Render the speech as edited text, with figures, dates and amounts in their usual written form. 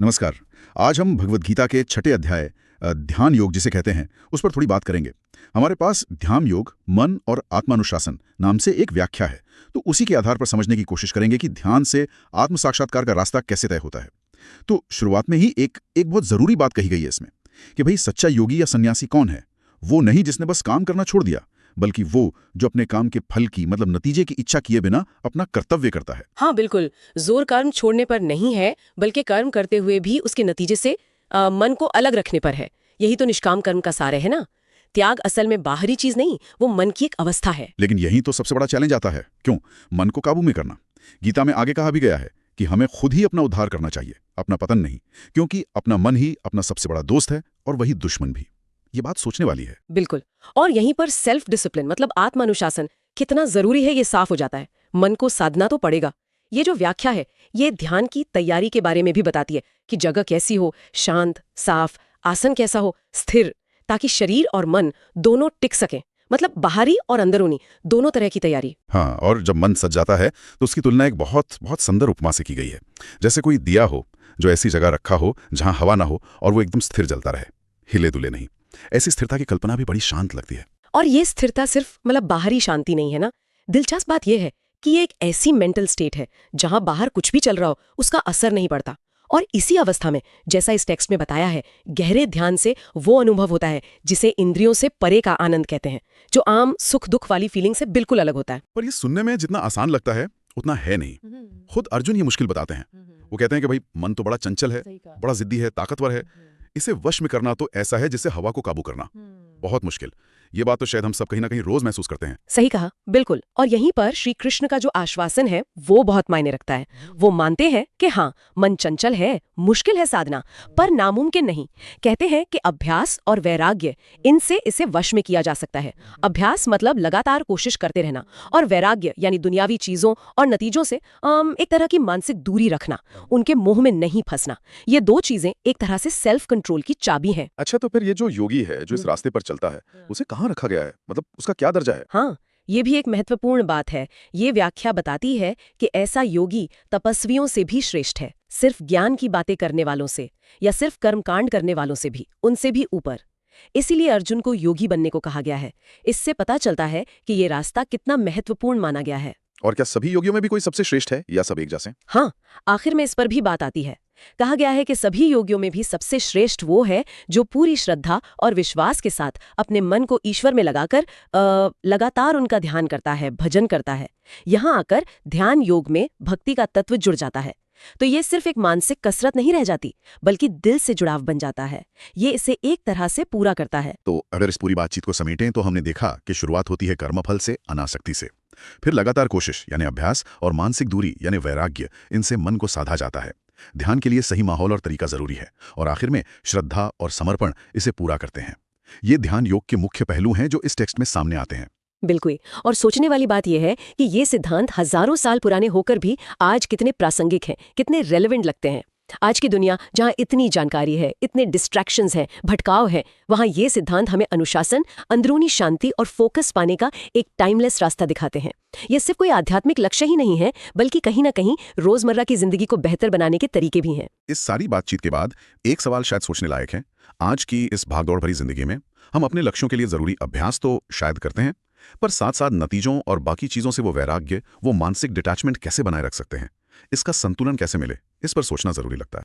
नमस्कार। आज हम भगवद गीता के छठे अध्याय ध्यान योग जिसे कहते हैं उस पर थोड़ी बात करेंगे। हमारे पास ध्यान योग, मन और आत्मानुशासन नाम से एक व्याख्या है, तो उसी के आधार पर समझने की कोशिश करेंगे कि ध्यान से आत्म साक्षात्कार का रास्ता कैसे तय होता है। तो शुरुआत में ही एक बहुत जरूरी बात कही गई है इसमें कि भाई सच्चा योगी या सन्यासी कौन है। वो नहीं जिसने बस काम करना छोड़ दिया, बल्कि वो जो अपने काम के फल की मतलब नतीजे की इच्छा किए बिना अपना कर्तव्य करता है। हाँ बिल्कुल, जोर कर्म छोड़ने पर नहीं है, बल्कि कर्म करते हुए भी उसके नतीजे से मन को अलग रखने पर है। यही तो निष्काम कर्म का सार है ना। त्याग असल में बाहरी चीज नहीं, वो मन की एक अवस्था है। लेकिन यही तो सबसे बड़ा चैलेंज आता है। क्यों? मन को काबू में करना। गीता में आगे कहा भी गया है कि हमें खुद ही अपना उद्धार करना चाहिए, अपना पतन नहीं, क्योंकि अपना मन ही अपना सबसे बड़ा दोस्त है और वही दुश्मन भी। ये बात सोचने वाली है। बिल्कुल। और यहीं पर सेल्फ डिसिप्लिन मतलब आत्मानुशासन कितना जरूरी है ये साफ हो जाता है। मन को साधना तो पड़ेगा। ये जो व्याख्या है ये ध्यान की तैयारी के बारे में भी बताती है कि जगह कैसी हो, शांत, साफ, आसन कैसा हो, स्थिर, ताकि शरीर और मन दोनों टिक सकें। मतलब बाहरी और अंदरूनी दोनों तरह की तैयारी। हाँ, और जब मन सज जाता है तो उसकी तुलना एक बहुत बहुत सुंदर उपमा से की गई है। जैसे कोई दिया हो जो ऐसी जगह रखा हो जहां हवा ना हो और वो एकदम स्थिर जलता रहे, हिले दुले नहीं। ऐसी स्थिरता की कल्पना भी बड़ी शांत लगती है। और ये स्थिरता सिर्फ मतलब बाहरी शांति नहीं है ना। दिलचस्प बात यह है कि ये एक ऐसी मेंटल स्टेट है जहां बाहर कुछ भी चल रहा हो उसका असर नहीं पड़ता। और इसी अवस्था में, जैसा इस टेक्स्ट में बताया है, गहरे ध्यान से वो अनुभव होता है जिसे इंद्रियों से परे का आनंद कहते हैं, जो आम सुख दुख वाली फीलिंग से बिल्कुल अलग होता है। पर ये सुनने में जितना आसान लगता है उतना है नहीं। खुद अर्जुन ये मुश्किल बताते हैं। वो कहते हैं कि भाई मन तो बड़ा चंचल है, बड़ा जिद्दी है, ताकतवर है। इसे वश में करना तो ऐसा है जैसे हवा को काबू करना, बहुत मुश्किल। ये बात तो शायद हम सब कहीं ना कहीं रोज महसूस करते हैं। सही कहा, बिल्कुल। और यहीं पर श्री कृष्ण का जो आश्वासन है वो बहुत मायने रखता है। वो मानते हैं कि हाँ, मन चंचल है, मुश्किल है साधना, पर नामुमकिन नहीं। कहते हैं कि अभ्यास और वैराग्य, इनसे इसे वश में किया जा सकता है। अभ्यास मतलब लगातार कोशिश करते रहना, और वैराग्य यानी दुनियावी चीजों और नतीजों से एक तरह की मानसिक दूरी रखना, उनके मोह में नहीं फंसना। ये दो चीजें एक तरह से सेल्फ कंट्रोल की चाबी हैं। अच्छा, तो फिर ये जो योगी है जो इस रास्ते पर चलता है, उसे कहाँ रखा गया है? मतलब उसका क्या दर्जा है? हाँ, ये भी एक महत्वपूर्ण बात है। ये व्याख्या बताती है कि ऐसा योगी तपस्वियों से भी श्रेष्ठ है, सिर्फ ज्ञान की बातें करने वालों से या सिर्फ कर्मकांड करने वालों से भी, उनसे भी ऊपर। इसीलिए अर्जुन को योगी बनने को कहा गया है। इससे पता चलता है कि ये रास्ता कितना महत्वपूर्ण माना गया है। और क्या सभी योगियों में भी कोई सबसे श्रेष्ठ है या सब एक जैसे? हाँ, आखिर में इस पर भी बात आती है। कहा गया है कि सभी योगियों में भी सबसे श्रेष्ठ वो है जो पूरी श्रद्धा और विश्वास के साथ अपने मन को ईश्वर में लगाकर लगातार उनका ध्यान करता है, भजन करता है। यहाँ आकर ध्यान योग में भक्ति का तत्व जुड़ जाता है। तो ये सिर्फ एक मानसिक कसरत नहीं रह जाती, बल्कि दिल से जुड़ाव बन जाता है। ये इसे एक तरह से पूरा करता है। तो अगर इस पूरी बातचीत को समेटें तो हमने देखा कि शुरुआत होती है कर्मफल से, अनासक्ति से। फिर लगातार कोशिश यानी अभ्यास और मानसिक दूरी यानी वैराग्य, इनसे मन को साधा जाता है। ध्यान के लिए सही माहौल और तरीका जरूरी है, और आखिर में श्रद्धा और समर्पण इसे पूरा करते हैं। ये ध्यान योग के मुख्य पहलू हैं जो इस टेक्स्ट में सामने आते हैं। बिल्कुल। और सोचने वाली बात यह है कि ये सिद्धांत हजारों साल पुराने होकर भी आज कितने प्रासंगिक हैं, कितने रेलेवेंट लगते हैं। आज की दुनिया जहाँ इतनी जानकारी है, इतने डिस्ट्रैक्शंस हैं, भटकाव है, वहाँ ये सिद्धांत हमें अनुशासन, अंदरूनी शांति और फोकस पाने का एक टाइमलेस रास्ता दिखाते हैं। ये सिर्फ कोई आध्यात्मिक लक्ष्य ही नहीं है, बल्कि कहीं ना कहीं रोजमर्रा की जिंदगी को बेहतर बनाने के तरीके भी हैं। इस सारी बातचीत के बाद एक सवाल शायद सोचने लायक है। आज की इस भागदौड़ भरी जिंदगी में हम अपने लक्ष्यों के लिए जरूरी अभ्यास तो शायद करते हैं, पर साथ साथ नतीजों और बाकी चीजों से वो वैराग्य, वो मानसिक डिटैचमेंट कैसे बनाए रख सकते हैं? इसका संतुलन कैसे मिले, इस पर सोचना जरूरी लगता है।